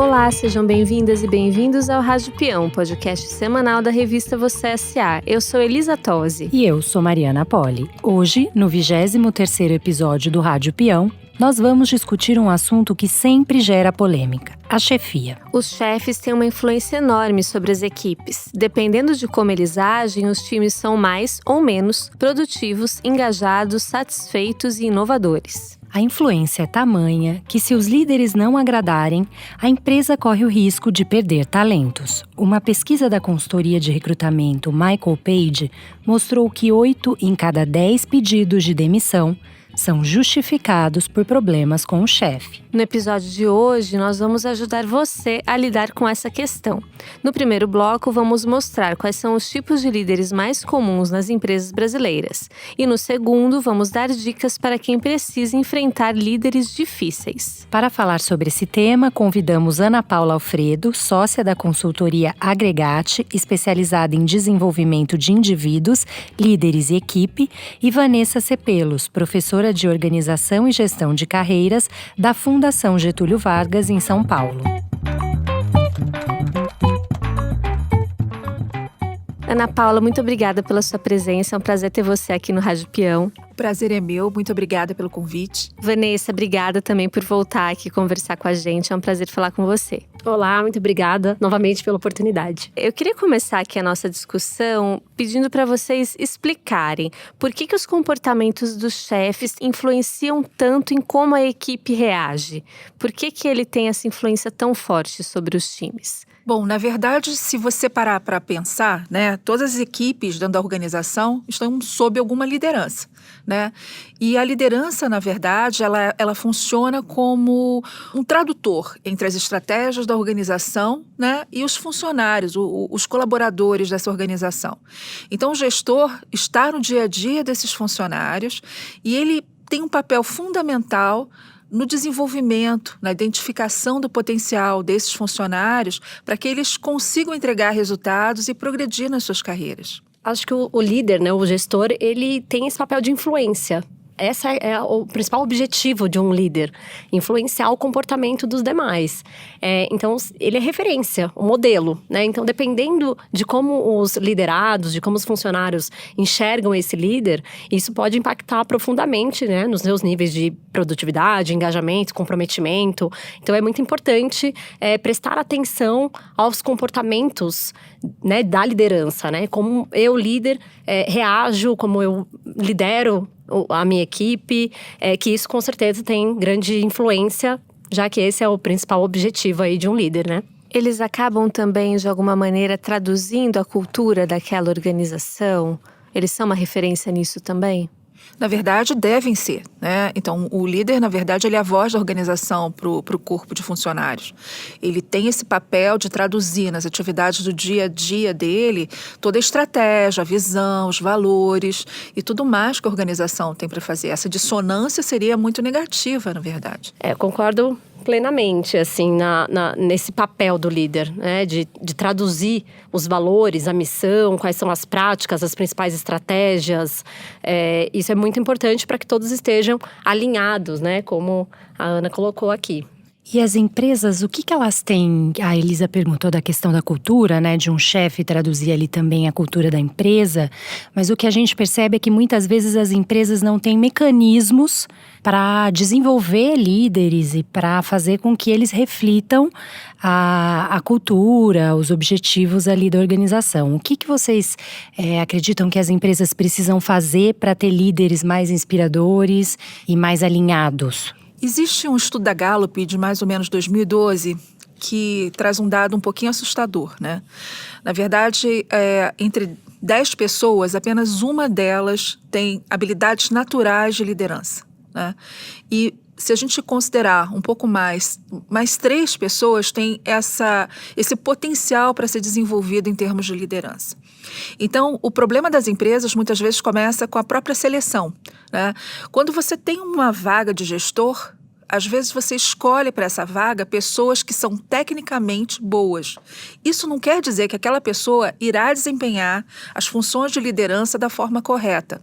Olá, sejam bem-vindas e bem-vindos ao Rádio Peão, podcast semanal da revista Você S.A. Eu sou Elisa Tosi. E eu sou Mariana Poli. Hoje, no 23º episódio do Rádio Peão, nós vamos discutir um assunto que sempre gera polêmica: a chefia. Os chefes têm uma influência enorme sobre as equipes. Dependendo de como eles agem, os times são mais ou menos produtivos, engajados, satisfeitos e inovadores. A influência é tamanha que, se os líderes não agradarem, a empresa corre o risco de perder talentos. Uma pesquisa da consultoria de recrutamento Michael Page mostrou que 8 em cada 10 pedidos de demissão são justificados por problemas com o chefe. No episódio de hoje, nós vamos ajudar você a lidar com essa questão. No primeiro bloco, vamos mostrar quais são os tipos de líderes mais comuns nas empresas brasileiras. E no segundo, vamos dar dicas para quem precisa enfrentar líderes difíceis. Para falar sobre esse tema, convidamos Ana Paula Alfredo, sócia da consultoria Agregate, especializada em desenvolvimento de indivíduos, líderes e equipe, e Vanessa Cepelos, professora de Organização e Gestão de Carreiras da Fundação Getúlio Vargas, em São Paulo. Ana Paula, muito obrigada pela sua presença. É um prazer ter você aqui no Rádio Peão. O prazer é meu, muito obrigada pelo convite. Vanessa, obrigada também por voltar aqui conversar com a gente. É um prazer falar com você. Olá, muito obrigada novamente pela oportunidade. Eu queria começar aqui a nossa discussão pedindo para vocês explicarem por que os comportamentos dos chefes influenciam tanto em como a equipe reage. Por que ele tem essa influência tão forte sobre os times? Bom, na verdade, se você parar para pensar, né, todas as equipes dentro da organização estão sob alguma liderança, né? E a liderança, na verdade, ela funciona como um tradutor entre as estratégias da organização, né, e os funcionários, os colaboradores dessa organização. Então, o gestor está no dia a dia desses funcionários e ele tem um papel fundamental no desenvolvimento, na identificação do potencial desses funcionários para que eles consigam entregar resultados e progredir nas suas carreiras. Acho que o líder, né, o gestor, ele tem esse papel de influência. Esse é o principal objetivo de um líder, influenciar o comportamento dos demais. Então, ele é referência, o modelo, né? Então, dependendo de como os liderados, de como os funcionários enxergam esse líder, isso pode impactar profundamente, né, nos seus níveis de produtividade, engajamento, comprometimento. Então, é muito importante prestar atenção aos comportamentos, né, da liderança, né? Como eu, líder, reajo, como eu lidero a minha equipe, que isso com certeza tem grande influência, já que esse é o principal objetivo aí de um líder, né? Eles acabam também, de alguma maneira, traduzindo a cultura daquela organização? Eles são uma referência nisso também? Na verdade, devem ser, né? Então, o líder, na verdade, ele é a voz da organização para o corpo de funcionários. Ele tem esse papel de traduzir nas atividades do dia a dia dele toda a estratégia, a visão, os valores e tudo mais que a organização tem para fazer. Essa dissonância seria muito negativa, na verdade. Concordo plenamente, assim, nesse papel do líder, né? De traduzir os valores, a missão, quais são as práticas, as principais estratégias. Isso é muito importante para que todos estejam alinhados, né? Como a Ana colocou aqui. E as empresas, o que elas têm? A Elisa perguntou da questão da cultura, né? De um chefe traduzir ali também a cultura da empresa. Mas o que a gente percebe é que muitas vezes as empresas não têm mecanismos para desenvolver líderes e para fazer com que eles reflitam a cultura, os objetivos ali da organização. O que vocês acreditam que as empresas precisam fazer para ter líderes mais inspiradores e mais alinhados? Existe um estudo da Gallup de mais ou menos 2012 que traz um dado um pouquinho assustador, né? Na verdade, entre 10 pessoas, apenas uma delas tem habilidades naturais de liderança, né? E se a gente considerar um pouco mais 3 pessoas têm esse potencial para ser desenvolvido em termos de liderança. Então, o problema das empresas muitas vezes começa com a própria seleção, né? Quando você tem uma vaga de gestor, às vezes você escolhe para essa vaga pessoas que são tecnicamente boas. Isso não quer dizer que aquela pessoa irá desempenhar as funções de liderança da forma correta.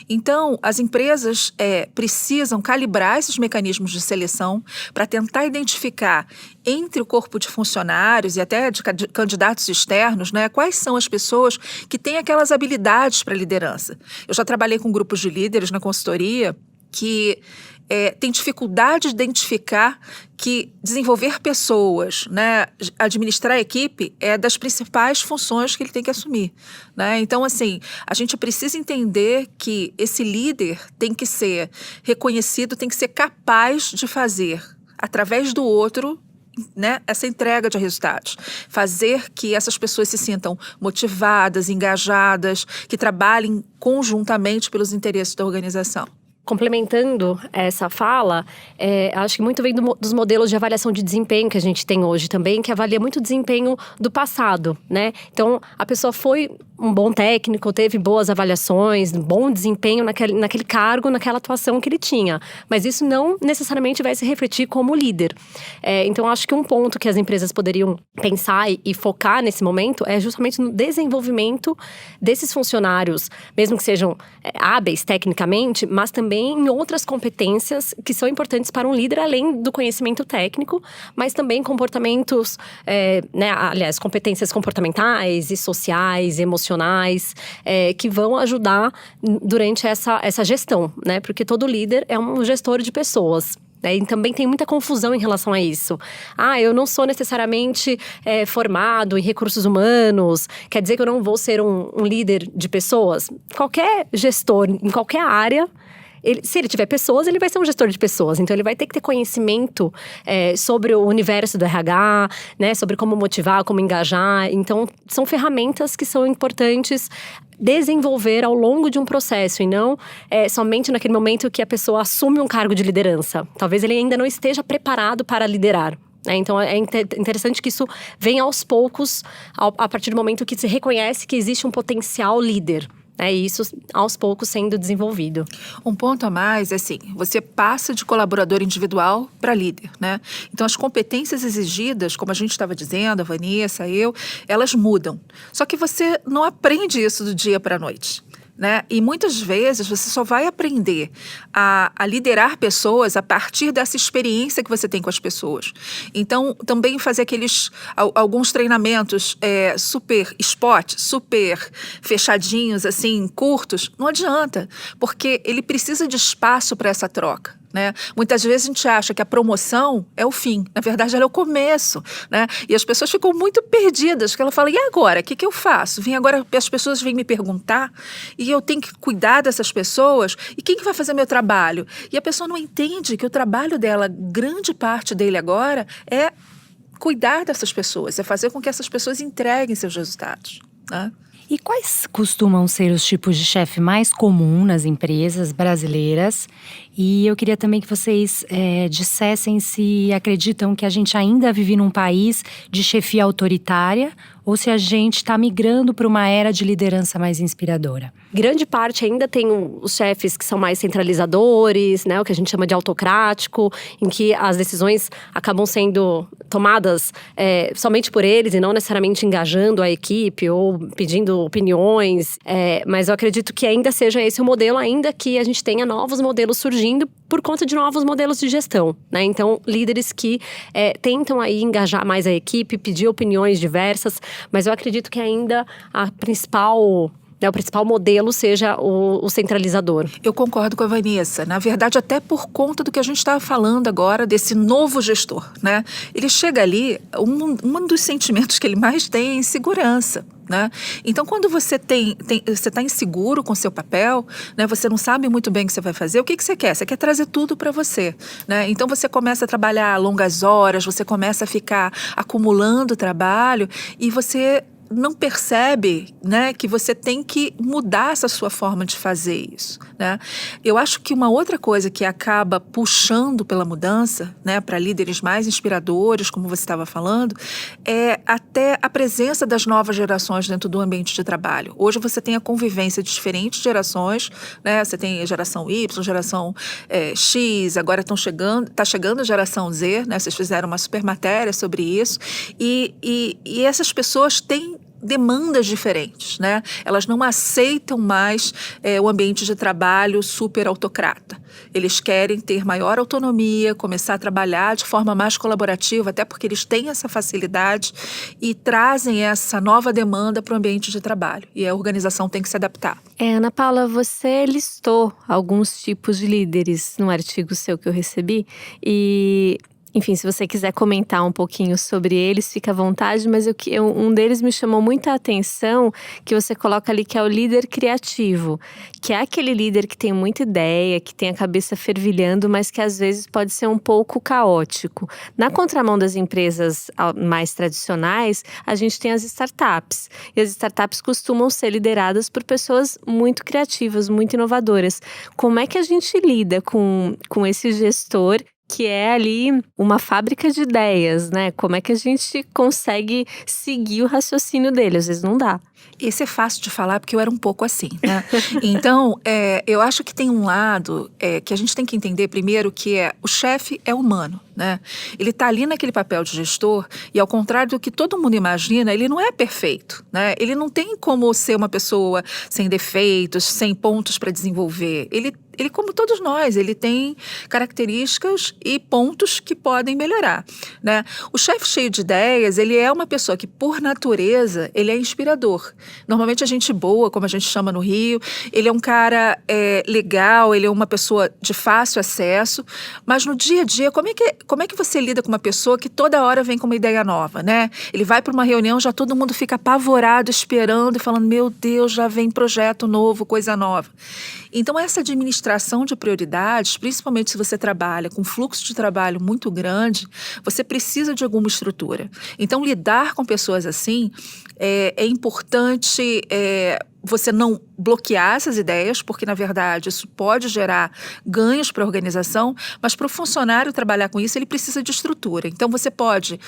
Então, as empresas precisam calibrar esses mecanismos de seleção para tentar identificar entre o corpo de funcionários e até de candidatos externos, né, quais são as pessoas que têm aquelas habilidades para liderança. Eu já trabalhei com grupos de líderes na consultoria que tem dificuldade de identificar que desenvolver pessoas, né, administrar a equipe é das principais funções que ele tem que assumir, né? Então, assim, a gente precisa entender que esse líder tem que ser reconhecido, tem que ser capaz de fazer, através do outro, né, essa entrega de resultados. Fazer que essas pessoas se sintam motivadas, engajadas, que trabalhem conjuntamente pelos interesses da organização. Complementando essa fala, acho que muito vem dos modelos de avaliação de desempenho que a gente tem hoje também, que avalia muito o desempenho do passado, né? Então, a pessoa foi um bom técnico, teve boas avaliações, bom desempenho naquele cargo, naquela atuação que ele tinha. Mas isso não necessariamente vai se refletir como líder. Então, acho que um ponto que as empresas poderiam pensar e focar nesse momento é justamente no desenvolvimento desses funcionários, mesmo que sejam hábeis tecnicamente, mas também em outras competências que são importantes para um líder, além do conhecimento técnico, mas também comportamentos, aliás, competências comportamentais e sociais, emocionais, que vão ajudar durante essa gestão, né? Porque todo líder é um gestor de pessoas. E também tem muita confusão em relação a isso. Eu não sou necessariamente formado em recursos humanos, quer dizer que eu não vou ser um líder de pessoas? Qualquer gestor, em qualquer área, se ele tiver pessoas, ele vai ser um gestor de pessoas. Então, ele vai ter que ter conhecimento sobre o universo do RH, né, sobre como motivar, como engajar. Então, são ferramentas que são importantes desenvolver ao longo de um processo e não somente naquele momento que a pessoa assume um cargo de liderança. Talvez ele ainda não esteja preparado para liderar. Então, é interessante que isso venha aos poucos, a partir do momento que se reconhece que existe um potencial líder. E isso, aos poucos, sendo desenvolvido. Um ponto a mais é assim, você passa de colaborador individual para líder, né? Então, as competências exigidas, como a gente estava dizendo, a Vanessa, elas mudam. Só que você não aprende isso do dia para a noite, né? E muitas vezes você só vai aprender a liderar pessoas a partir dessa experiência que você tem com as pessoas. Então, também fazer alguns treinamentos super fechadinhos, assim, curtos, não adianta, porque ele precisa de espaço para essa troca. Né? Muitas vezes a gente acha que a promoção é o fim, na verdade ela é o começo, né? E as pessoas ficam muito perdidas, porque ela fala, e agora? O que eu faço? As pessoas vêm me perguntar e eu tenho que cuidar dessas pessoas, e quem que vai fazer meu trabalho? E a pessoa não entende que o trabalho dela, grande parte dele agora, é cuidar dessas pessoas, é fazer com que essas pessoas entreguem seus resultados, né? E quais costumam ser os tipos de chefe mais comum nas empresas brasileiras? E eu queria também que vocês dissessem se acreditam que a gente ainda vive num país de chefia autoritária ou se a gente está migrando para uma era de liderança mais inspiradora. Grande parte ainda tem os chefes que são mais centralizadores, né, o que a gente chama de autocrático, em que as decisões acabam sendo tomadas somente por eles e não necessariamente engajando a equipe ou pedindo opiniões. Mas eu acredito que ainda seja esse o modelo, ainda que a gente tenha novos modelos surgindo por conta de novos modelos de gestão, né? Então, líderes que tentam aí engajar mais a equipe, pedir opiniões diversas, mas eu acredito que ainda o principal modelo seja o centralizador. Eu concordo com a Vanessa. Na verdade, até por conta do que a gente estava falando agora, desse novo gestor, né? Ele chega ali, um dos sentimentos que ele mais tem é insegurança, né? Então, quando você você está inseguro com o seu papel, né? Você não sabe muito bem o que você vai fazer, o que você quer? Você quer trazer tudo para você, né? Então, você começa a trabalhar longas horas, você começa a ficar acumulando trabalho e você não percebe, né, que você tem que mudar essa sua forma de fazer isso, né? Eu acho que uma outra coisa que acaba puxando pela mudança, né, para líderes mais inspiradores, como você estava falando, é até a presença das novas gerações dentro do ambiente de trabalho. Hoje você tem a convivência de diferentes gerações, né? Você tem a geração Y, geração X, agora está chegando a geração Z, né? Vocês fizeram uma super matéria sobre isso, e essas pessoas têm demandas diferentes, né? Elas não aceitam mais o ambiente de trabalho super autocrata. Eles querem ter maior autonomia, começar a trabalhar de forma mais colaborativa, até porque eles têm essa facilidade e trazem essa nova demanda para o ambiente de trabalho. E a organização tem que se adaptar. Ana Paula, você listou alguns tipos de líderes no artigo seu que eu recebi e… Enfim, se você quiser comentar um pouquinho sobre eles, fica à vontade, mas um deles me chamou muita atenção, que você coloca ali, que é o líder criativo, que é aquele líder que tem muita ideia, que tem a cabeça fervilhando, mas que às vezes pode ser um pouco caótico. Na contramão das empresas mais tradicionais, a gente tem as startups, e as startups costumam ser lideradas por pessoas muito criativas, muito inovadoras. Como é que a gente lida com esse gestor que é ali uma fábrica de ideias, né? Como é que a gente consegue seguir o raciocínio dele? Às vezes não dá. Esse é fácil de falar porque eu era um pouco assim, né? Então, eu acho que tem um lado que a gente tem que entender primeiro, que o chefe é humano, né? Ele está ali naquele papel de gestor e, ao contrário do que todo mundo imagina, ele não é perfeito, né? Ele não tem como ser uma pessoa sem defeitos, sem pontos para desenvolver. Ele, como todos nós, ele tem características e pontos que podem melhorar, né? O chefe cheio de ideias, ele é uma pessoa que, por natureza, ele é inspirador. Normalmente a gente boa, como a gente chama no Rio, ele é um cara legal, ele é uma pessoa de fácil acesso, mas no dia a dia, como é que você lida com uma pessoa que toda hora vem com uma ideia nova, né? Ele vai para uma reunião, já todo mundo fica apavorado, esperando e falando, meu Deus, já vem projeto novo, coisa nova. Então, essa administração de prioridades, principalmente se você trabalha com fluxo de trabalho muito grande, você precisa de alguma estrutura. Então, lidar com pessoas assim é importante você não bloquear essas ideias, porque, na verdade, isso pode gerar ganhos para a organização, mas para o funcionário trabalhar com isso, ele precisa de estrutura. Então, você pode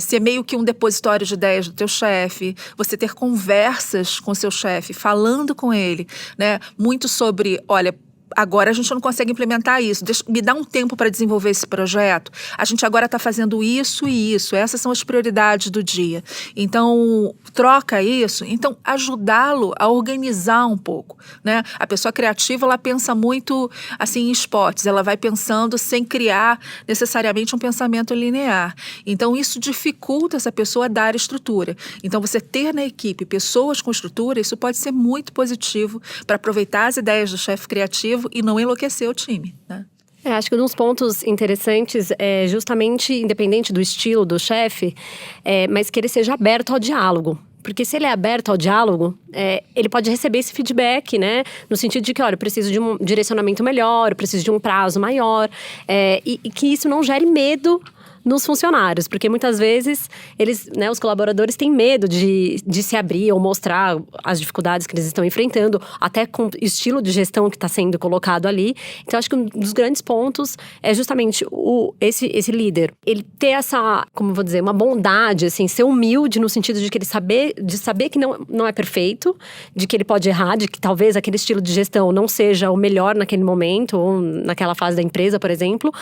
ser meio que um depositório de ideias do teu chefe, você ter conversas com o seu chefe, falando com ele, né? Muito sobre, olha, agora a gente não consegue implementar isso, me dá um tempo para desenvolver esse projeto, a gente agora está fazendo isso e isso, essas são as prioridades do dia, então troca isso, então ajudá-lo a organizar um pouco, né? A pessoa criativa, ela pensa muito assim em spots, ela vai pensando sem criar necessariamente um pensamento linear, então isso dificulta essa pessoa a dar estrutura. Então você ter na equipe pessoas com estrutura, isso pode ser muito positivo para aproveitar as ideias do chefe criativo e não enlouquecer o time, né? Acho que um dos pontos interessantes é justamente, independente do estilo do chefe, mas que ele seja aberto ao diálogo. Porque se ele é aberto ao diálogo, ele pode receber esse feedback, né? No sentido de que, olha, eu preciso de um direcionamento melhor, eu preciso de um prazo maior. E que isso não gere medo nos funcionários, porque muitas vezes eles, né, os colaboradores têm medo de se abrir ou mostrar as dificuldades que eles estão enfrentando, até com o estilo de gestão que está sendo colocado ali. Então, acho que um dos grandes pontos é justamente esse líder, ele ter essa, como vou dizer, uma bondade, assim, ser humilde no sentido de que ele saber que não é perfeito, de que ele pode errar, de que talvez aquele estilo de gestão não seja o melhor naquele momento, ou naquela fase da empresa, por exemplo,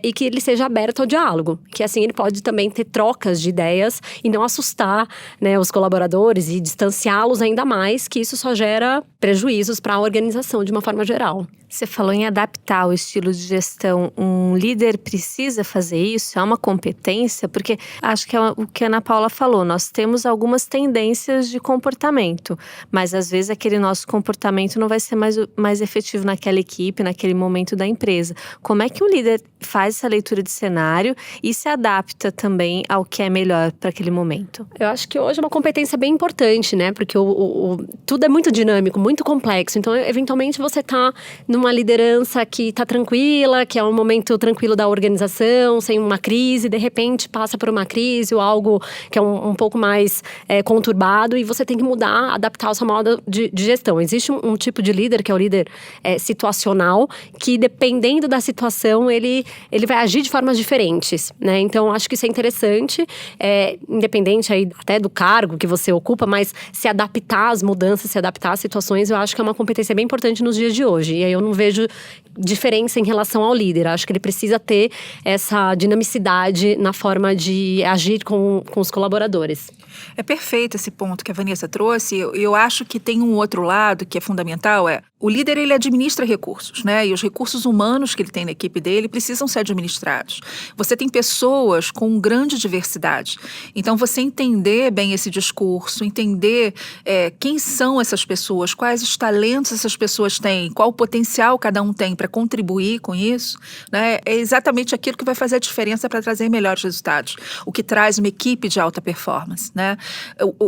e que ele seja aberto ao diálogo. Que assim ele pode também ter trocas de ideias e não assustar, né, os colaboradores e distanciá-los ainda mais, que isso só gera prejuízos para a organização de uma forma geral. Você falou em adaptar o estilo de gestão. Um líder precisa fazer isso? É uma competência? Porque acho que é o que a Ana Paula falou. Nós temos algumas tendências de comportamento, mas às vezes aquele nosso comportamento não vai ser mais efetivo naquela equipe, naquele momento da empresa. Como é que um líder faz essa leitura de cenário e se adapta também ao que é melhor para aquele momento? Eu acho que hoje é uma competência bem importante, né? Porque tudo é muito dinâmico, muito complexo. Então, eventualmente, você tá numa liderança que tá tranquila, que é um momento tranquilo da organização, sem uma crise, de repente passa por uma crise ou algo que é um pouco mais conturbado, e você tem que mudar, adaptar o seu modo de gestão. Existe um tipo de líder, que é o líder situacional, que dependendo da situação, ele vai agir de formas diferentes, né? Então, acho que isso é interessante, independente aí até do cargo que você ocupa, mas se adaptar às mudanças, se adaptar às situações, eu acho que é uma competência bem importante nos dias de hoje. E aí eu não vejo diferença em relação ao líder. Acho que ele precisa ter essa dinamicidade na forma de agir com os colaboradores. É perfeito esse ponto que a Vanessa trouxe. Eu acho que tem um outro lado que é fundamental, o líder, ele administra recursos, né? E os recursos humanos que ele tem na equipe dele precisam ser administrados. Você tem pessoas com grande diversidade. Então, você entender bem esse discurso, entender quem são essas pessoas, quais os talentos essas pessoas têm, qual o potencial cada um tem para contribuir com isso, né? É exatamente aquilo que vai fazer a diferença para trazer melhores resultados. O que traz uma equipe de alta performance, né?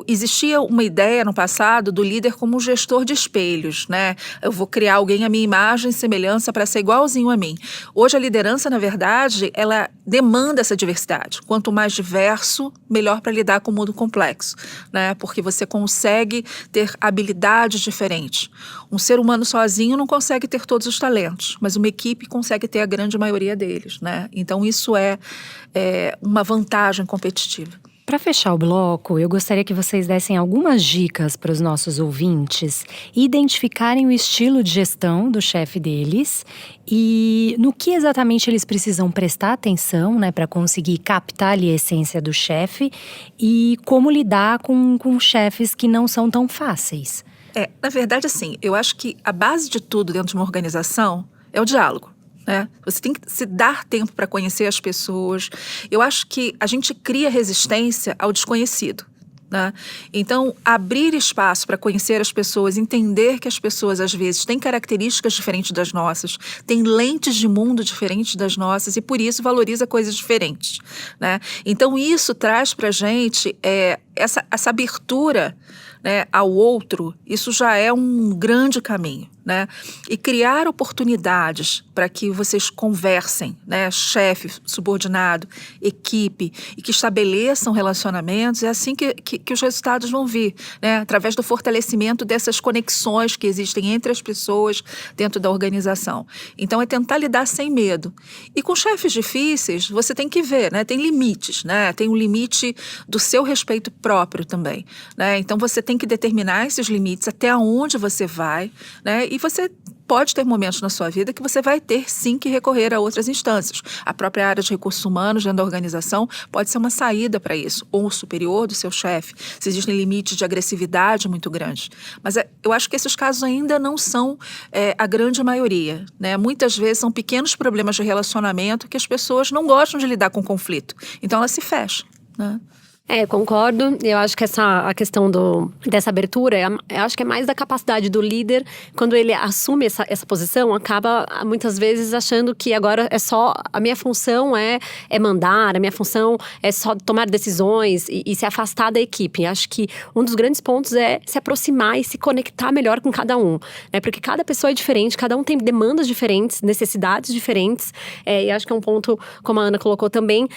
Existia uma ideia no passado do líder como um gestor de espelhos, né? Eu vou criar alguém à minha imagem e semelhança para ser igualzinho a mim. Hoje a liderança, na verdade, ela demanda essa diversidade. Quanto mais diverso, melhor para lidar com o mundo complexo, né? Porque você consegue ter habilidades diferentes. Um ser humano sozinho não consegue ter todos os talentos, mas uma equipe consegue ter a grande maioria deles, né? Então isso é uma vantagem competitiva. Para fechar o bloco, eu gostaria que vocês dessem algumas dicas para os nossos ouvintes identificarem o estilo de gestão do chefe deles e no que exatamente eles precisam prestar atenção, né, para conseguir captar ali a essência do chefe e como lidar com chefes que não são tão fáceis. Na verdade, assim, eu acho que a base de tudo dentro de uma organização é o diálogo. Você tem que se dar tempo para conhecer as pessoas. Eu acho que a gente cria resistência ao desconhecido, né? Então, abrir espaço para conhecer as pessoas, entender que as pessoas, às vezes, têm características diferentes das nossas, têm lentes de mundo diferentes das nossas e, por isso, valoriza coisas diferentes, né? Então, isso traz para a gente essa abertura, né, ao outro. Isso já é um grande caminho, né? E criar oportunidades para que vocês conversem, né? Chefe, subordinado, equipe, e que estabeleçam relacionamentos, é assim que os resultados vão vir, né? Através do fortalecimento dessas conexões que existem entre as pessoas dentro da organização. Então, é tentar lidar sem medo. E com chefes difíceis, você tem que ver, né? Tem limites, né? Tem um limite do seu respeito próprio também, né? Então, você tem que determinar esses limites, até onde você vai, né? E você pode ter momentos na sua vida que você vai ter, sim, que recorrer a outras instâncias. A própria área de recursos humanos dentro da organização pode ser uma saída para isso, ou o superior do seu chefe, se existem limites de agressividade muito grandes. Mas eu acho que esses casos ainda não são a grande maioria, né? Muitas vezes são pequenos problemas de relacionamento que as pessoas não gostam de lidar com conflito. Então, elas se fecham, né? Concordo. Eu acho que a questão dessa abertura, eu acho que é mais da capacidade do líder, quando ele assume essa posição, acaba muitas vezes achando que agora é só, a minha função é mandar, a minha função é só tomar decisões e se afastar da equipe. Acho que um dos grandes pontos é se aproximar e se conectar melhor com cada um, né? Porque cada pessoa é diferente, cada um tem demandas diferentes, necessidades diferentes, e acho que é um ponto, como a Ana colocou também,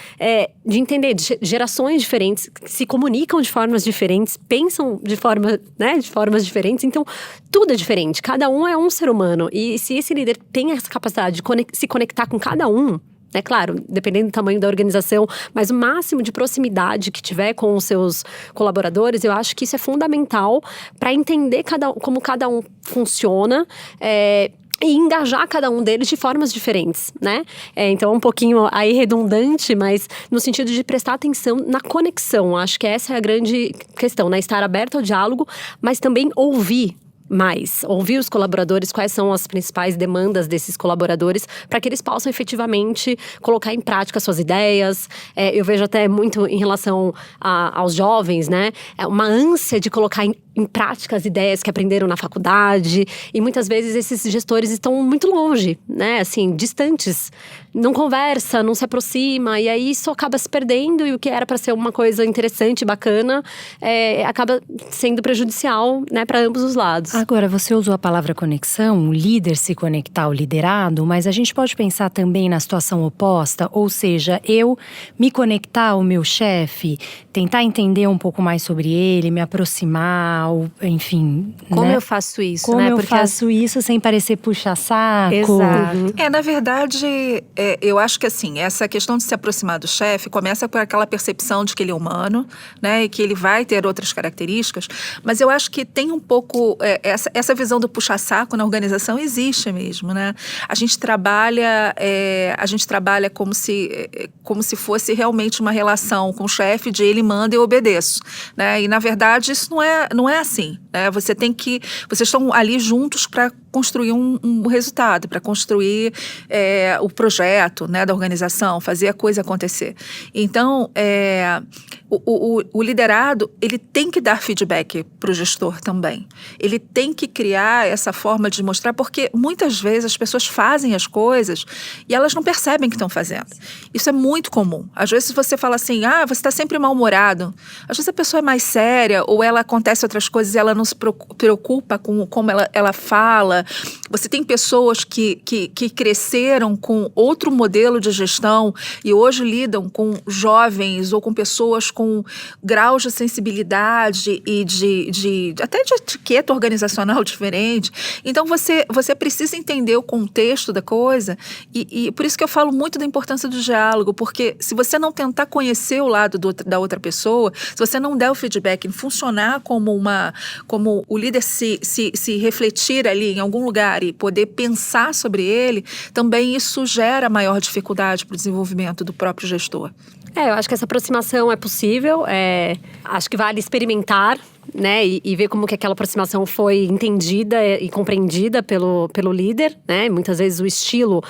de entender de gerações diferentes, se comunicam de formas diferentes, pensam de formas diferentes, então tudo é diferente, cada um é um ser humano, e se esse líder tem essa capacidade de se conectar com cada um, é claro, dependendo do tamanho da organização, mas o máximo de proximidade que tiver com os seus colaboradores, eu acho que isso é fundamental para entender como cada um funciona, e engajar cada um deles de formas diferentes, né? Então é um pouquinho aí redundante, mas no sentido de prestar atenção na conexão. Acho que essa é a grande questão, né? Estar aberto ao diálogo, mas também ouvir os colaboradores, quais são as principais demandas desses colaboradores, para que eles possam efetivamente colocar em prática suas ideias. Eu vejo até muito em relação aos jovens, né? Uma ânsia de colocar em em prática as ideias que aprenderam na faculdade. E muitas vezes esses gestores estão muito longe, né? Assim, distantes. Não conversa, não se aproxima. E aí isso acaba se perdendo. E o que era para ser uma coisa interessante, bacana, acaba sendo prejudicial, né, para ambos os lados. Agora, você usou a palavra conexão, o líder se conectar ao liderado, mas a gente pode pensar também na situação oposta, ou seja, eu me conectar ao meu chefe, tentar entender um pouco mais sobre ele, me aproximar, enfim. Como né? eu faço isso, Como né? eu faço isso sem parecer puxa-saco. Exato. Na verdade, eu acho que assim, essa questão de se aproximar do chefe começa por aquela percepção de que ele é humano, né? E que ele vai ter outras características. Mas eu acho que tem um pouco, essa visão do puxa-saco na organização existe mesmo, né? A gente trabalha como se fosse realmente uma relação com o chefe de ele manda e eu obedeço, né? E na verdade isso não é assim, né? Vocês estão ali juntos para construir um resultado, para construir o projeto, né, da organização, fazer a coisa acontecer. Então, o liderado, ele tem que dar feedback para o gestor também. Ele tem que criar essa forma de mostrar, porque muitas vezes as pessoas fazem as coisas e elas não percebem que estão fazendo. Isso é muito comum. Às vezes você fala assim, você está sempre mal-humorado. Às vezes a pessoa é mais séria ou ela acontece outras coisas e ela não se preocupa com como ela fala. Você tem pessoas que cresceram com outro modelo de gestão e hoje lidam com jovens ou com pessoas com graus de sensibilidade e até de etiqueta organizacional diferente. Então, você precisa entender o contexto da coisa e por isso que eu falo muito da importância do diálogo, porque se você não tentar conhecer o lado da outra pessoa, se você não der o feedback em funcionar como o líder se refletir ali em algum lugar e poder pensar sobre ele, também isso gera maior dificuldade para o desenvolvimento do próprio gestor. Eu acho que essa aproximação é possível, acho que vale experimentar, né, e ver como que aquela aproximação foi entendida e compreendida pelo líder, né? Muitas vezes o estilo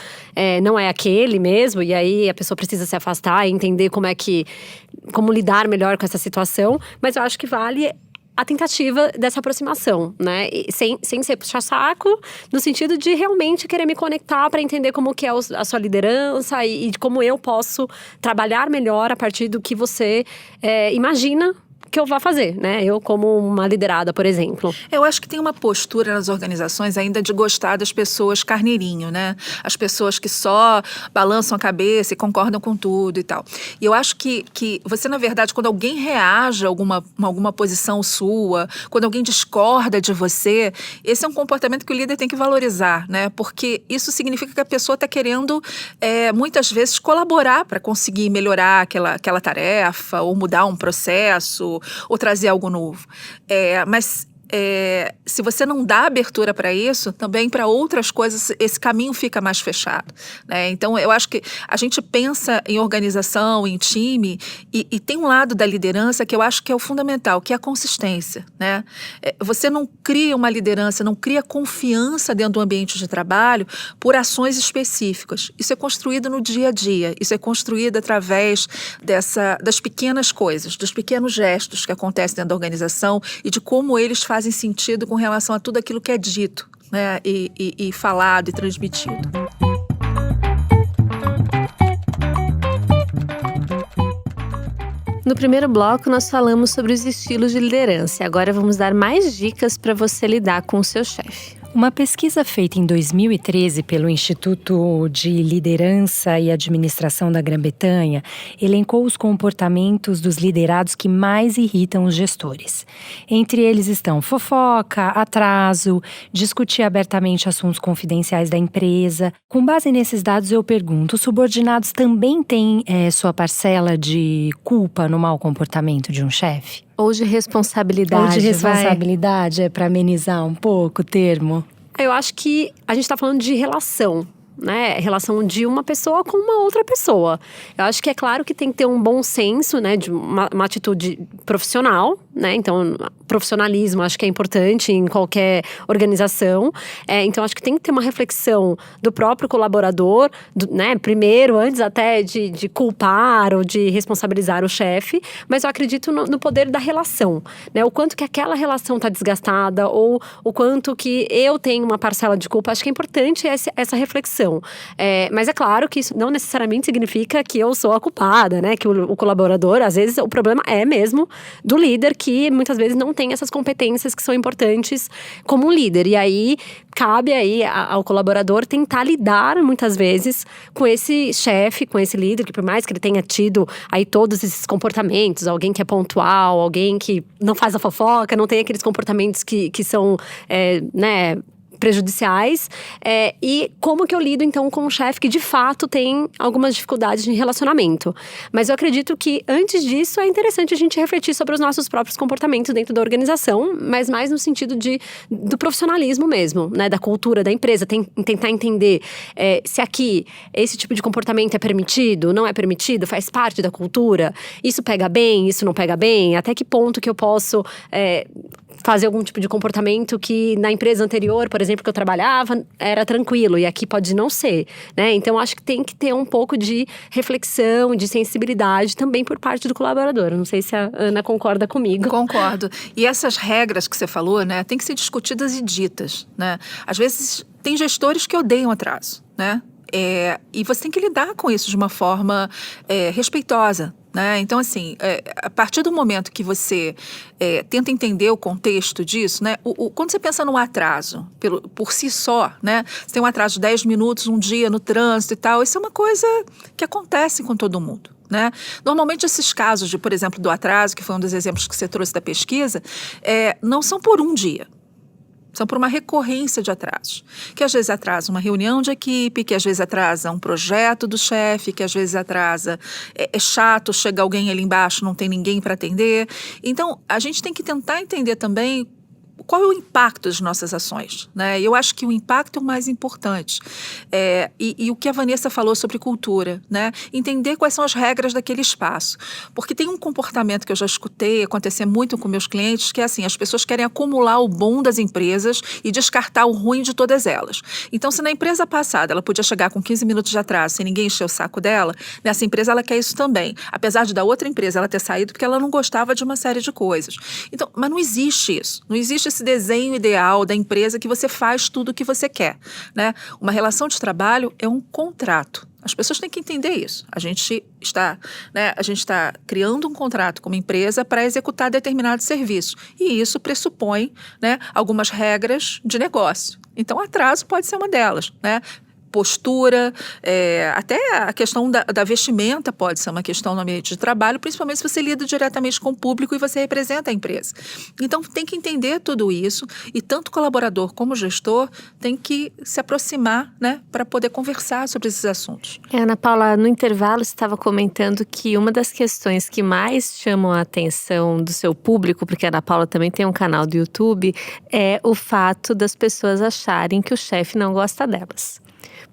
não é aquele mesmo, e aí a pessoa precisa se afastar e entender como lidar melhor com essa situação, mas eu acho que vale a tentativa dessa aproximação, né? Sem ser puxa-saco, no sentido de realmente querer me conectar para entender como que é a sua liderança e de como eu posso trabalhar melhor a partir do que você imagina que eu vá fazer, né? Eu como uma liderada, por exemplo. Eu acho que tem uma postura nas organizações ainda de gostar das pessoas carneirinho, né? As pessoas que só balançam a cabeça e concordam com tudo e tal. E eu acho que você, na verdade, quando alguém reage a alguma posição sua, quando alguém discorda de você, esse é um comportamento que o líder tem que valorizar, né? Porque isso significa que a pessoa está querendo, muitas vezes, colaborar para conseguir melhorar aquela tarefa ou mudar um processo ou trazer algo novo. Mas se você não dá abertura para isso, também para outras coisas, esse caminho fica mais fechado, né? Então, eu acho que a gente pensa em organização, em time, e tem um lado da liderança que eu acho que é o fundamental, que é a consistência, né? Você não cria uma liderança, não cria confiança dentro do ambiente de trabalho por ações específicas. Isso é construído no dia a dia, isso é construído através das pequenas coisas, dos pequenos gestos que acontecem dentro da organização e de como eles fazem sentido com relação a tudo aquilo que é dito, né, e falado e transmitido. No primeiro bloco, nós falamos sobre os estilos de liderança. Agora vamos dar mais dicas para você lidar com o seu chefe. Uma pesquisa feita em 2013 pelo Instituto de Liderança e Administração da Grã-Bretanha elencou os comportamentos dos liderados que mais irritam os gestores. Entre eles estão fofoca, atraso, discutir abertamente assuntos confidenciais da empresa. Com base nesses dados, eu pergunto, os subordinados também têm sua parcela de culpa no mau comportamento de um chefe? Ou de responsabilidade. Ou de responsabilidade, para amenizar um pouco o termo? Eu acho que a gente está falando de relação, né? Relação de uma pessoa com uma outra pessoa. Eu acho que é claro que tem que ter um bom senso, né? De uma atitude profissional, né? Então, profissionalismo acho que é importante em qualquer organização. Então, acho que tem que ter uma reflexão do próprio colaborador, né? Primeiro, antes até de culpar ou de responsabilizar o chefe, mas eu acredito no poder da relação, né? O quanto que aquela relação está desgastada ou o quanto que eu tenho uma parcela de culpa. Acho que é importante essa reflexão. Mas é claro que isso não necessariamente significa que eu sou a culpada, né? Que o colaborador, às vezes, o problema é mesmo do líder que muitas vezes não tem essas competências que são importantes como um líder. E aí, cabe aí ao colaborador tentar lidar, muitas vezes, com esse chefe, com esse líder, que por mais que ele tenha tido aí todos esses comportamentos, alguém que é pontual, alguém que não faz a fofoca, não tem aqueles comportamentos que são, né, prejudiciais, e como que eu lido então com um chefe que de fato tem algumas dificuldades de relacionamento. Mas eu acredito que antes disso é interessante a gente refletir sobre os nossos próprios comportamentos dentro da organização, mas mais no sentido do profissionalismo mesmo, né, da cultura da empresa, tentar entender se aqui esse tipo de comportamento é permitido, não é permitido, faz parte da cultura, isso pega bem, isso não pega bem, até que ponto que eu posso fazer algum tipo de comportamento que na empresa anterior, por exemplo, que eu trabalhava, era tranquilo e aqui pode não ser, né? Então, acho que tem que ter um pouco de reflexão, de sensibilidade também por parte do colaborador. Não sei se a Ana concorda comigo. Concordo. E essas regras que você falou, né, tem que ser discutidas e ditas, né? Às vezes, tem gestores que odeiam atraso, né? E você tem que lidar com isso de uma forma respeitosa, né? Então, assim, a partir do momento que você tenta entender o contexto disso, né? Quando você pensa no atraso, por si só, né? Você tem um atraso de 10 minutos, um dia no trânsito e tal, isso é uma coisa que acontece com todo mundo, né? Normalmente esses casos por exemplo, do atraso, que foi um dos exemplos que você trouxe da pesquisa, não são por um dia. São por uma recorrência de atrasos, que às vezes atrasa uma reunião de equipe, que às vezes atrasa um projeto do chefe, que às vezes atrasa, é chato, chega alguém ali embaixo, não tem ninguém para atender. Então, a gente tem que tentar entender também qual é o impacto das nossas ações, né? Eu acho que o impacto é o mais importante. E o que a Vanessa falou sobre cultura, né? Entender quais são as regras daquele espaço. Porque tem um comportamento que eu já escutei acontecer muito com meus clientes, que é assim, as pessoas querem acumular o bom das empresas e descartar o ruim de todas elas. Então, se na empresa passada ela podia chegar com 15 minutos de atraso sem ninguém encher o saco dela, nessa empresa ela quer isso também. Apesar de da outra empresa ela ter saído porque ela não gostava de uma série de coisas. Então, mas não existe isso. Não existe esse desenho ideal da empresa que você faz tudo o que você quer, né? Uma relação de trabalho é um contrato. As pessoas têm que entender isso. A gente está criando um contrato com uma empresa para executar determinado serviço. E isso pressupõe, né, algumas regras de negócio. Então, atraso pode ser uma delas, né? Postura, até a questão da vestimenta pode ser uma questão no ambiente de trabalho, principalmente se você lida diretamente com o público e você representa a empresa. Então, tem que entender tudo isso e tanto o colaborador como o gestor tem que se aproximar, né, para poder conversar sobre esses assuntos. Ana Paula, no intervalo você estava comentando que uma das questões que mais chamam a atenção do seu público, porque a Ana Paula também tem um canal do YouTube, é o fato das pessoas acharem que o chefe não gosta delas.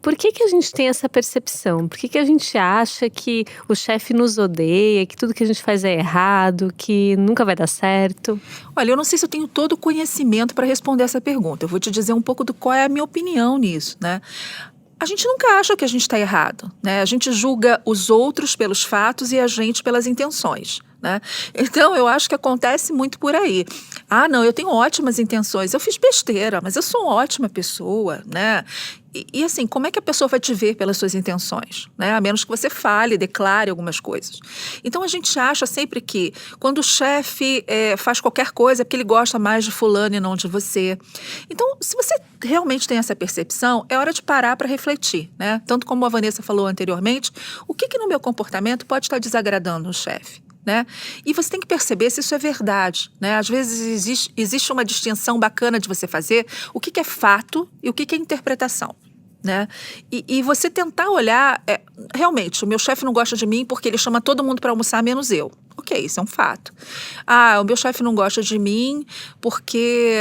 Por que a gente tem essa percepção? Por que a gente acha que o chefe nos odeia, que tudo que a gente faz é errado, que nunca vai dar certo? Olha, eu não sei se eu tenho todo o conhecimento para responder essa pergunta. Eu vou te dizer um pouco qual é a minha opinião nisso, né? A gente nunca acha que a gente está errado, né? A gente julga os outros pelos fatos e a gente pelas intenções, né? Então, eu acho que acontece muito por aí. Ah, não, eu tenho ótimas intenções, eu fiz besteira, mas eu sou uma ótima pessoa, né? E assim, como é que a pessoa vai te ver pelas suas intenções, né? A menos que você fale, declare algumas coisas. Então, a gente acha sempre que quando o chefe faz qualquer coisa é porque ele gosta mais de fulano e não de você. Então, se você realmente tem essa percepção, é hora de parar para refletir, né? Tanto como a Vanessa falou anteriormente, o que no meu comportamento pode estar desagradando o chefe? Né? E você tem que perceber se isso é verdade, né? Às vezes existe uma distinção bacana de você fazer o que é fato e o que é interpretação, né? E você tentar olhar, realmente, o meu chefe não gosta de mim porque ele chama todo mundo para almoçar, menos eu. Ok, isso é um fato. O meu chefe não gosta de mim porque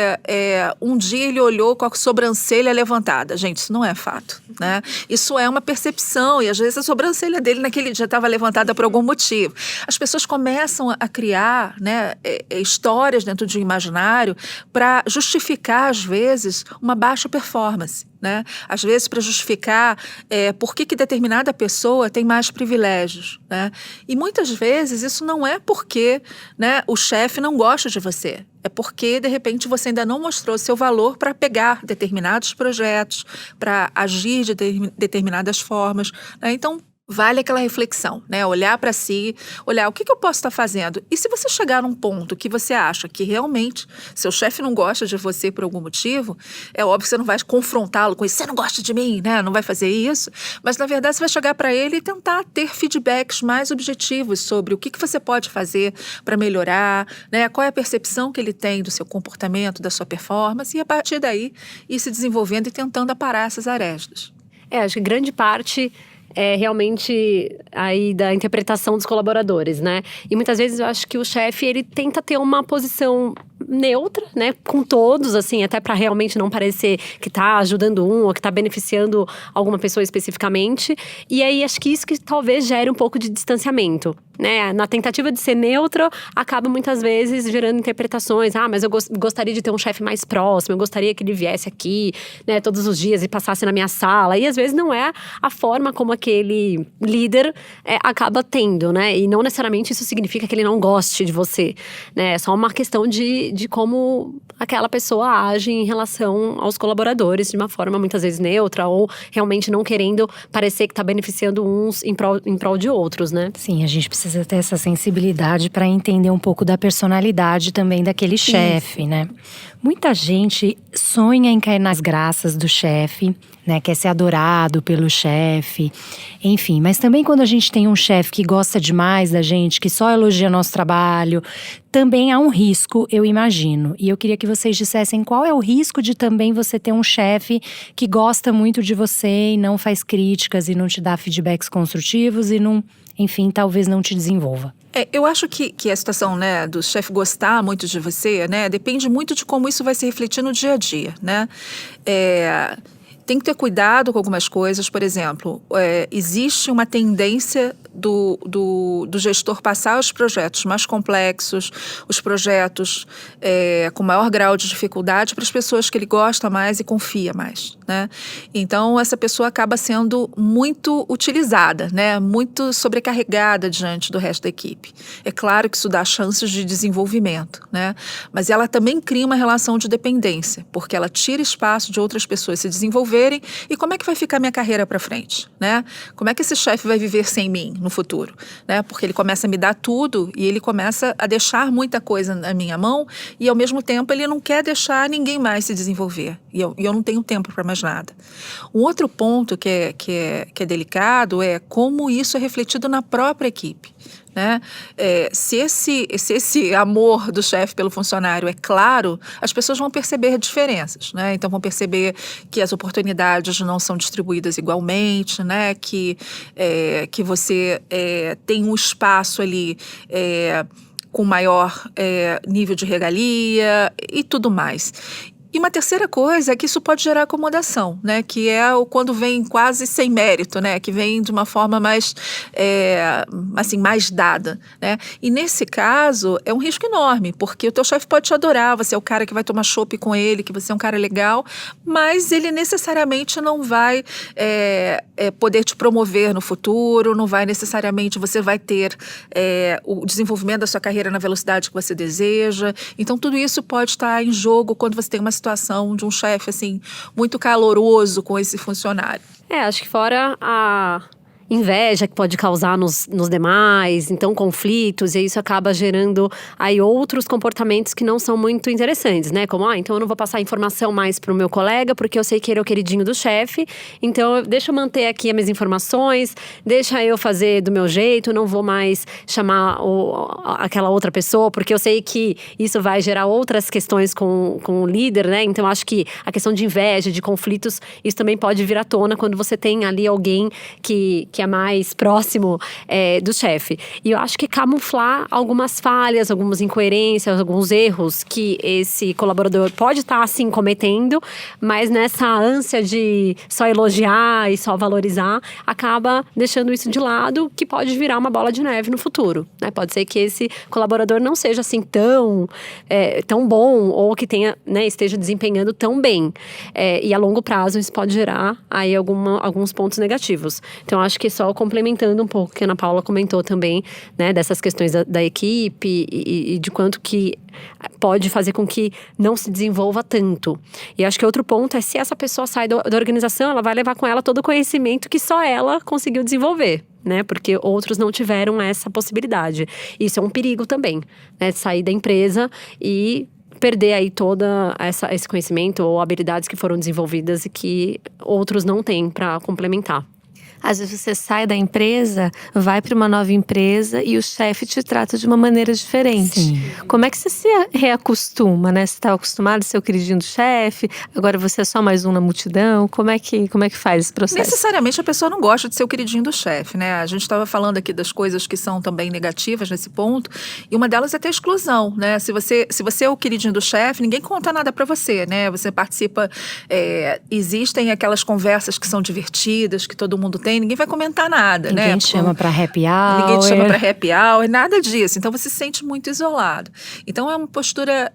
um dia ele olhou com a sobrancelha levantada. Gente, isso não é fato, né? Isso é uma percepção e às vezes a sobrancelha dele naquele dia estava levantada por algum motivo. As pessoas começam a criar, né, histórias dentro de um imaginário para justificar, às vezes, uma baixa performance. Né? Às vezes para justificar por que determinada pessoa tem mais privilégios. Né? E muitas vezes isso não é porque, né, o chefe não gosta de você. É porque, de repente, você ainda não mostrou seu valor para pegar determinados projetos, para agir de determinadas formas. Né? Então, vale aquela reflexão, né? Olhar para si, olhar o que eu posso estar fazendo. E se você chegar num ponto que você acha que realmente seu chefe não gosta de você por algum motivo, é óbvio que você não vai confrontá-lo com isso. Você não gosta de mim, né? Não vai fazer isso. Mas, na verdade, você vai chegar para ele e tentar ter feedbacks mais objetivos sobre o que você pode fazer para melhorar, né? Qual é a percepção que ele tem do seu comportamento, da sua performance, e a partir daí ir se desenvolvendo e tentando aparar essas arestas. Acho que grande parte é realmente aí da interpretação dos colaboradores, né? E muitas vezes eu acho que o chefe, ele tenta ter uma posição neutra, né, com todos, assim, até para realmente não parecer que tá ajudando um ou que tá beneficiando alguma pessoa especificamente. E aí acho que isso que talvez gere um pouco de distanciamento, né? Na tentativa de ser neutro, acaba muitas vezes gerando interpretações. Mas eu gostaria de ter um chefe mais próximo, eu gostaria que ele viesse aqui, né, todos os dias e passasse na minha sala. E às vezes não é a forma como aquele líder acaba tendo, né? E não necessariamente isso significa que ele não goste de você, né? É só uma questão de como aquela pessoa age em relação aos colaboradores de uma forma muitas vezes neutra ou realmente não querendo parecer que está beneficiando uns em prol de outros, né? Sim, a gente precisa ter essa sensibilidade para entender um pouco da personalidade também daquele chefe, né? Muita gente sonha em cair nas graças do chefe, né? Quer ser adorado pelo chefe, enfim. Mas também quando a gente tem um chefe que gosta demais da gente, que só elogia nosso trabalho, também há um risco, eu imagino. E eu queria que vocês dissessem qual é o risco de também você ter um chefe que gosta muito de você e não faz críticas e não te dá feedbacks construtivos e não, enfim, talvez não te desenvolva. Eu acho que a situação, né, do chefe gostar muito de você, né, depende muito de como isso vai se refletir no dia a dia, né? Tem que ter cuidado com algumas coisas. Por exemplo, existe uma tendência do gestor passar os projetos mais complexos, os projetos com maior grau de dificuldade para as pessoas que ele gosta mais e confia mais, né? Então, essa pessoa acaba sendo muito utilizada, né? Muito sobrecarregada diante do resto da equipe. É claro que isso dá chances de desenvolvimento, né? Mas ela também cria uma relação de dependência, porque ela tira espaço de outras pessoas se desenvolverem. E como é que vai ficar minha carreira para frente, né? Como é que esse chefe vai viver sem mim no futuro, né? Porque ele começa a me dar tudo e ele começa a deixar muita coisa na minha mão e ao mesmo tempo ele não quer deixar ninguém mais se desenvolver e eu não tenho tempo para mais nada. Um outro ponto que é delicado é como isso é refletido na própria equipe. Né? Se esse amor do chefe pelo funcionário é claro, as pessoas vão perceber diferenças, né? Então vão perceber que as oportunidades não são distribuídas igualmente, né? Que você tem um espaço ali com maior nível de regalia e tudo mais. E uma terceira coisa é que isso pode gerar acomodação, né? Que é quando vem quase sem mérito, né? Que vem de uma forma mais, mais dada, né? E nesse caso é um risco enorme, porque o teu chefe pode te adorar, você é o cara que vai tomar chopp com ele, que você é um cara legal, mas ele necessariamente não vai poder te promover no futuro, não vai necessariamente, você vai ter o desenvolvimento da sua carreira na velocidade que você deseja. Então tudo isso pode estar em jogo quando você tem uma situação de um chefe, assim, muito caloroso com esse funcionário. Acho que fora a inveja que pode causar nos demais, então conflitos, e isso acaba gerando aí outros comportamentos que não são muito interessantes, né? Como, então eu não vou passar informação mais pro meu colega, porque eu sei que ele é o queridinho do chefe, então deixa eu manter aqui as minhas informações, deixa eu fazer do meu jeito, não vou mais chamar aquela outra pessoa, porque eu sei que isso vai gerar outras questões com o líder, né? Então acho que a questão de inveja, de conflitos, isso também pode vir à tona quando você tem ali alguém que que é mais próximo do chefe. E eu acho que camuflar algumas falhas, algumas incoerências, alguns erros que esse colaborador pode estar, assim, cometendo, mas nessa ânsia de só elogiar e só valorizar, acaba deixando isso de lado, que pode virar uma bola de neve no futuro, né? Pode ser que esse colaborador não seja assim tão bom, ou que tenha, né, esteja desempenhando tão bem. E a longo prazo isso pode gerar aí alguns pontos negativos. Então acho que só complementando um pouco o que a Ana Paula comentou também, né, dessas questões da equipe e de quanto que pode fazer com que não se desenvolva tanto. E acho que outro ponto é, se essa pessoa sai da organização, ela vai levar com ela todo o conhecimento que só ela conseguiu desenvolver, né? Porque outros não tiveram essa possibilidade. Isso é um perigo também, né? Sair da empresa e perder aí toda esse conhecimento ou habilidades que foram desenvolvidas e que outros não têm para complementar. Às vezes você sai da empresa, vai para uma nova empresa e o chefe te trata de uma maneira diferente. Sim. Como é que você se reacostuma, né? Você estava acostumado a ser o queridinho do chefe, agora você é só mais um na multidão. Como é que faz esse processo? Necessariamente a pessoa não gosta de ser o queridinho do chefe, né? A gente estava falando aqui das coisas que são também negativas nesse ponto, e uma delas é ter exclusão, né? Se você é o queridinho do chefe, ninguém conta nada para você, né? Você participa, existem aquelas conversas que são divertidas, que todo mundo tem, ninguém vai comentar nada, né? Ninguém te chama para happy hour. Ninguém te chama para happy hour, nada disso. Então você se sente muito isolado. Então é uma postura,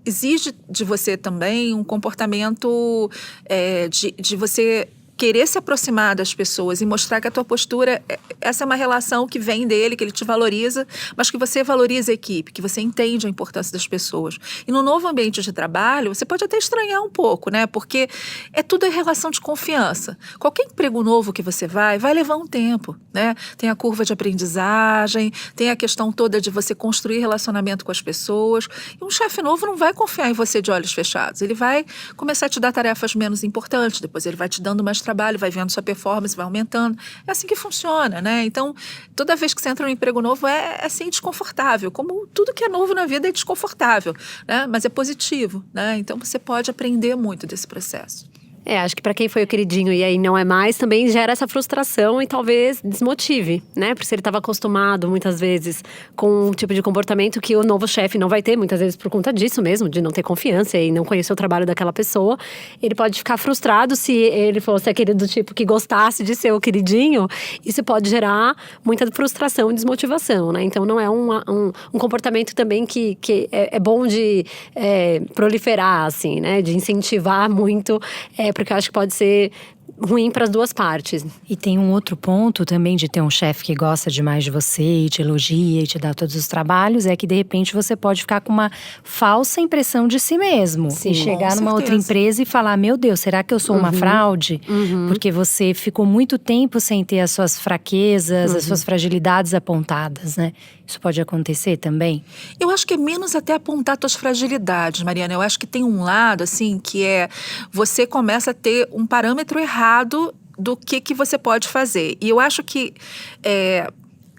exige de você também um comportamento de você querer se aproximar das pessoas e mostrar que a tua postura, essa é uma relação que vem dele, que ele te valoriza, mas que você valoriza a equipe, que você entende a importância das pessoas. E no novo ambiente de trabalho, você pode até estranhar um pouco, né? Porque é tudo em relação de confiança. Qualquer emprego novo que você vai levar um tempo, né? Tem a curva de aprendizagem, tem a questão toda de você construir relacionamento com as pessoas. E um chefe novo não vai confiar em você de olhos fechados. Ele vai começar a te dar tarefas menos importantes, depois ele vai te dando mais trabalho, vai vendo sua performance, vai aumentando. É assim que funciona, né? Então, toda vez que você entra num emprego novo, é assim desconfortável. Como tudo que é novo na vida é desconfortável, né? Mas é positivo, né? Então, você pode aprender muito desse processo. Acho que para quem foi o queridinho e aí não é mais, também gera essa frustração e talvez desmotive, né? Porque se ele estava acostumado, muitas vezes, com um tipo de comportamento que o novo chefe não vai ter, muitas vezes por conta disso mesmo, de não ter confiança e não conhecer o trabalho daquela pessoa, ele pode ficar frustrado se ele fosse aquele do tipo que gostasse de ser o queridinho. Isso pode gerar muita frustração e desmotivação, né? Então não é um comportamento também que é bom de proliferar, assim, né? De incentivar muito, porque eu acho que pode ser ruim para as duas partes. E tem um outro ponto também de ter um chefe que gosta demais de você e te elogia e te dá todos os trabalhos, é que de repente você pode ficar com uma falsa impressão de si mesmo. Sim, e chegar numa outra empresa e falar, meu Deus, será que eu sou uma fraude? Porque você ficou muito tempo sem ter as suas fraquezas, as suas fragilidades apontadas, né? Isso pode acontecer também? Eu acho que é menos até apontar tuas fragilidades, Mariana. Eu acho que tem um lado, assim, que você começa a ter um parâmetro errado do que você pode fazer. E eu acho que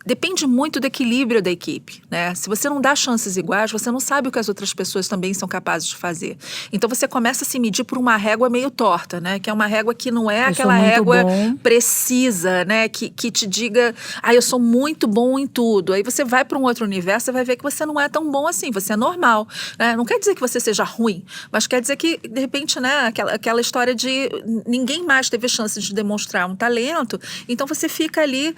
depende muito do equilíbrio da equipe, né? Se você não dá chances iguais, você não sabe o que as outras pessoas também são capazes de fazer. Então você começa a se medir por uma régua meio torta, né? Que é uma régua que não é aquela régua precisa, né? Que te diga, eu sou muito bom em tudo. Aí você vai para um outro universo e vai ver que você não é tão bom assim, você é normal, né? Não quer dizer que você seja ruim, mas quer dizer que, de repente, né? Aquela história de ninguém mais teve chance de demonstrar um talento, então você fica ali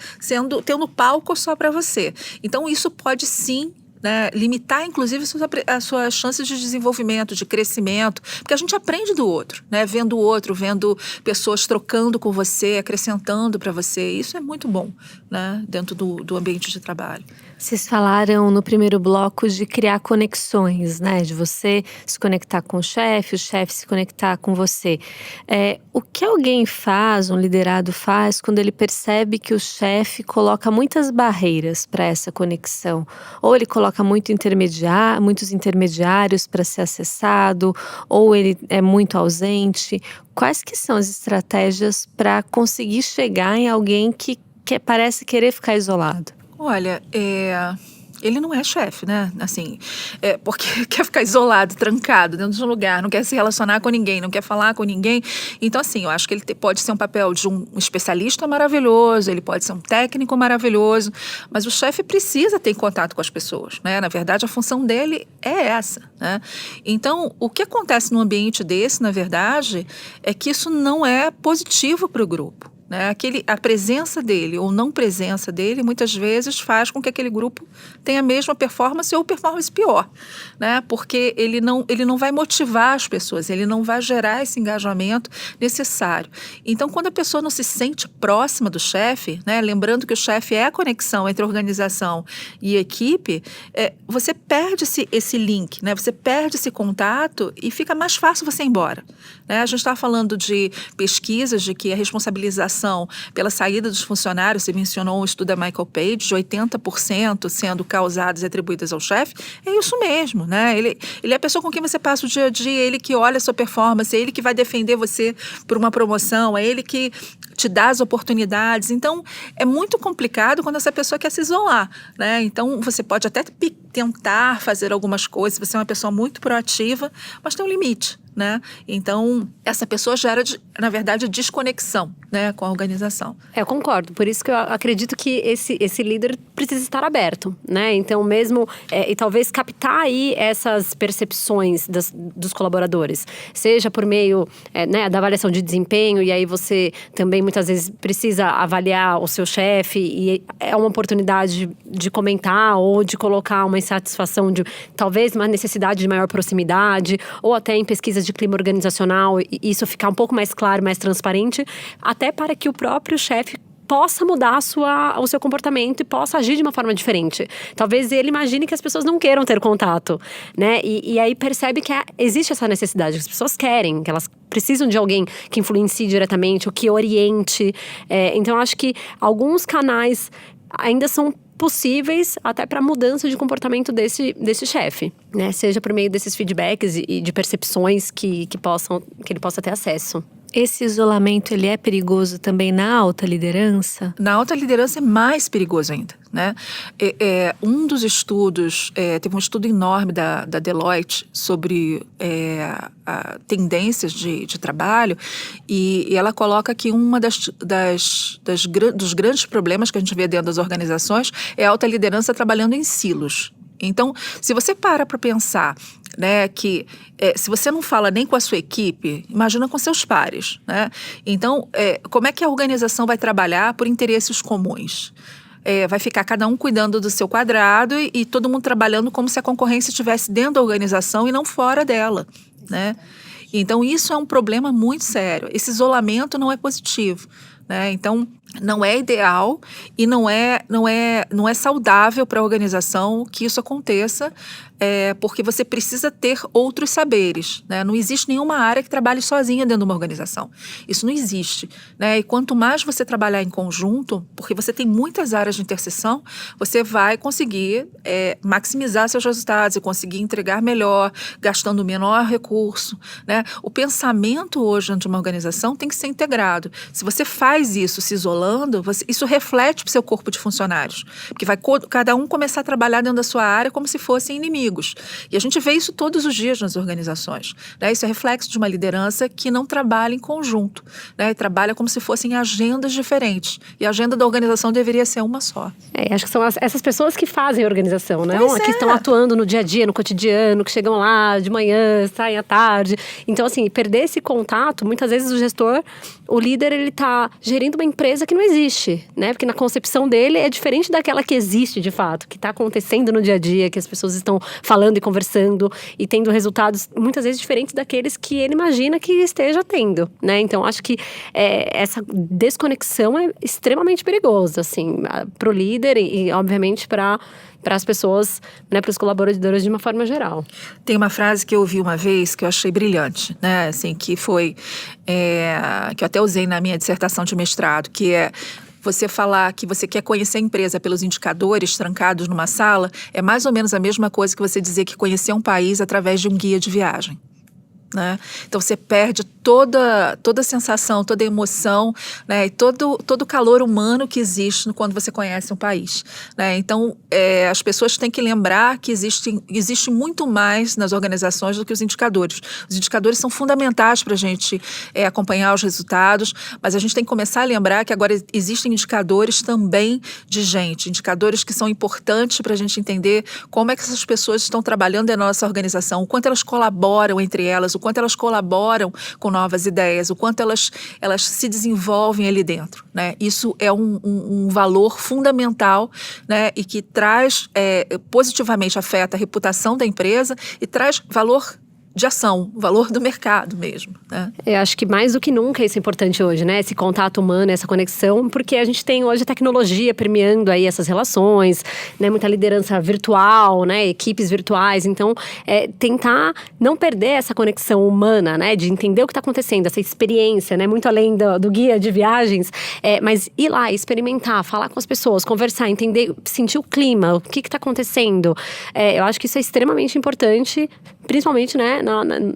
tendo palco só para você. Então isso pode sim, né, limitar inclusive as suas chances de desenvolvimento, de crescimento, porque a gente aprende do outro, né, vendo o outro, vendo pessoas trocando com você, acrescentando para você. Isso é muito bom, né, dentro do ambiente de trabalho. Vocês falaram no primeiro bloco de criar conexões, né? De você se conectar com o chefe se conectar com você. O que alguém faz, um liderado faz, quando ele percebe que o chefe coloca muitas barreiras para essa conexão? Ou ele coloca muitos intermediários para ser acessado, ou ele é muito ausente. Quais que são as estratégias para conseguir chegar em alguém que parece querer ficar isolado? Olha, ele não é chefe, né? Assim, porque quer ficar isolado, trancado dentro de um lugar, não quer se relacionar com ninguém, não quer falar com ninguém. Então, assim, eu acho que ele pode ser um papel de um especialista maravilhoso, ele pode ser um técnico maravilhoso, mas o chefe precisa ter contato com as pessoas, né? Na verdade, a função dele é essa, né? Então, o que acontece num ambiente desse, na verdade, é que isso não é positivo para o grupo. Né? A presença dele ou não presença dele, muitas vezes, faz com que aquele grupo tenha a mesma performance ou performance pior. Né? Porque ele não vai motivar as pessoas, ele não vai gerar esse engajamento necessário. Então, quando a pessoa não se sente próxima do chefe, né? Lembrando que o chefe é a conexão entre organização e equipe, você perde esse link, né? Você perde esse contato e fica mais fácil você ir embora. Né? A gente está falando de pesquisas de que a responsabilização pela saída dos funcionários, você mencionou um estudo da Michael Page, de 80% sendo causadas e atribuídas ao chefe, é isso mesmo, né? Ele é a pessoa com quem você passa o dia a dia, ele que olha a sua performance, é ele que vai defender você por uma promoção, é ele que te dá as oportunidades. Então, é muito complicado quando essa pessoa quer se isolar, né? Então, você pode até tentar fazer algumas coisas, você é uma pessoa muito proativa, mas tem um limite, né? Então, essa pessoa gera, na verdade, desconexão, né, com a organização. Eu concordo, por isso que eu acredito que esse líder precisa estar aberto, né? Então, mesmo, e talvez captar aí essas percepções dos colaboradores, seja por meio né, da avaliação de desempenho, e aí você também muitas vezes precisa avaliar o seu chefe, e é uma oportunidade de comentar ou de colocar uma insatisfação de talvez uma necessidade de maior proximidade, ou até em pesquisas de clima organizacional, e isso ficar um pouco mais claro, mais transparente, até para que o próprio chefe possa mudar o seu comportamento e possa agir de uma forma diferente. Talvez ele imagine que as pessoas não queiram ter contato, né? E aí percebe que existe essa necessidade, que as pessoas querem, que elas precisam de alguém que influencie diretamente, ou que oriente. Então, acho que alguns canais ainda são possíveis até para mudança de comportamento desse chefe, né? Seja por meio desses feedbacks e de percepções que ele possa ter acesso. Esse isolamento, ele é perigoso também na alta liderança? Na alta liderança é mais perigoso ainda, né? Um dos estudos, teve um estudo enorme da Deloitte sobre tendências de trabalho, e ela coloca que uma dos grandes problemas que a gente vê dentro das organizações é a alta liderança trabalhando em silos. Então, se você para pensar, né, que se você não fala nem com a sua equipe, imagina com seus pares, né? Então, como é que a organização vai trabalhar por interesses comuns? Vai ficar cada um cuidando do seu quadrado e todo mundo trabalhando como se a concorrência estivesse dentro da organização e não fora dela, né? Então, isso é um problema muito sério. Esse isolamento não é positivo, né? Então, não é ideal e não é saudável para a organização que isso aconteça, porque você precisa ter outros saberes, né? Não existe nenhuma área que trabalhe sozinha dentro de uma organização. Isso não existe, né? E quanto mais você trabalhar em conjunto, porque você tem muitas áreas de interseção, você vai conseguir maximizar seus resultados e conseguir entregar melhor, gastando menor recurso, né? O pensamento hoje dentro de uma organização tem que ser integrado. Se você faz isso se isolando, isso reflete para o seu corpo de funcionários, porque vai cada um começar a trabalhar dentro da sua área como se fossem inimigos. E a gente vê isso todos os dias nas organizações, né? Isso é reflexo de uma liderança que não trabalha em conjunto, né? E trabalha como se fossem agendas diferentes. E a agenda da organização deveria ser uma só. Acho que são essas pessoas que fazem a organização, né? Pois que estão atuando no dia a dia, no cotidiano, que chegam lá de manhã, saem à tarde. Então, assim, perder esse contato, muitas vezes o líder, ele tá gerindo uma empresa que não existe, né? Porque na concepção dele é diferente daquela que existe de fato, que está acontecendo no dia a dia, que as pessoas estão falando e conversando e tendo resultados muitas vezes diferentes daqueles que ele imagina que esteja tendo, né? Então, acho que essa desconexão é extremamente perigosa, assim, para o líder e obviamente para as pessoas, né, para os colaboradores de uma forma geral. Tem uma frase que eu ouvi uma vez que eu achei brilhante, né, assim, que foi, que eu até usei na minha dissertação de mestrado, que é: você falar que você quer conhecer a empresa pelos indicadores trancados numa sala é mais ou menos a mesma coisa que você dizer que conhecer um país através de um guia de viagem. né? Então você perde toda a sensação, toda a emoção, né? E todo o calor humano que existe quando você conhece um país, né? Então as pessoas têm que lembrar que existe muito mais nas organizações do que os indicadores. Os indicadores são fundamentais para a gente acompanhar os resultados, mas a gente tem que começar a lembrar que agora existem indicadores também de gente, indicadores que são importantes para a gente entender como é que essas pessoas estão trabalhando na nossa organização, o quanto elas colaboram entre elas, o quanto elas colaboram com novas ideias, o quanto elas se desenvolvem ali dentro, né? Isso é um valor fundamental, né? E que traz, positivamente afeta a reputação da empresa e traz valor de ação, o valor do mercado mesmo, né? Eu acho que mais do que nunca isso é importante hoje, né? Esse contato humano, essa conexão, porque a gente tem hoje a tecnologia permeando aí essas relações, né? Muita liderança virtual, né? Equipes virtuais, então tentar não perder essa conexão humana, né? De entender o que está acontecendo, essa experiência, né? Muito além do guia de viagens, mas ir lá, experimentar, falar com as pessoas, conversar, entender, sentir o clima, o que está acontecendo. Eu acho que isso é extremamente importante, principalmente, né?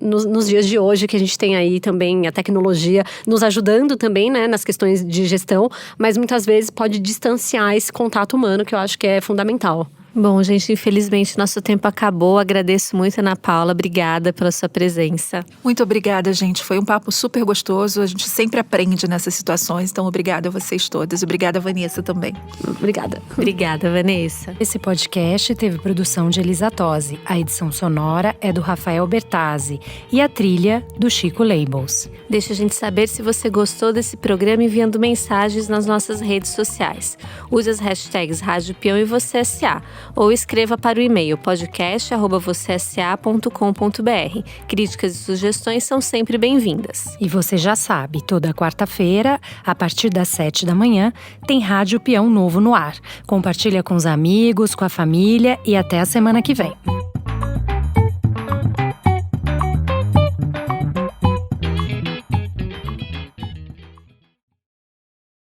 Nos dias de hoje, que a gente tem aí também a tecnologia nos ajudando também, né, nas questões de gestão, mas muitas vezes pode distanciar esse contato humano, que eu acho que é fundamental. Bom, gente, infelizmente nosso tempo acabou. Agradeço muito, Ana Paula. Obrigada pela sua presença. Muito obrigada, gente. Foi um papo super gostoso. A gente sempre aprende nessas situações. Então, obrigada a vocês todas. Obrigada, Vanessa, também. Obrigada. Obrigada, Vanessa. Esse podcast teve produção de Elisa Tosi. A edição sonora é do Rafael Bertazzi e a trilha do Chico Labels. Deixa a gente saber se você gostou desse programa enviando mensagens nas nossas redes sociais. Use as hashtags Rádio Peão e Você SA. Ou escreva para o e-mail podcast@vocesa.com.br. Críticas e sugestões são sempre bem-vindas. E você já sabe, toda quarta-feira, a partir das 7 da manhã, tem Rádio Peão novo no ar. Compartilha com os amigos, com a família e até a semana que vem.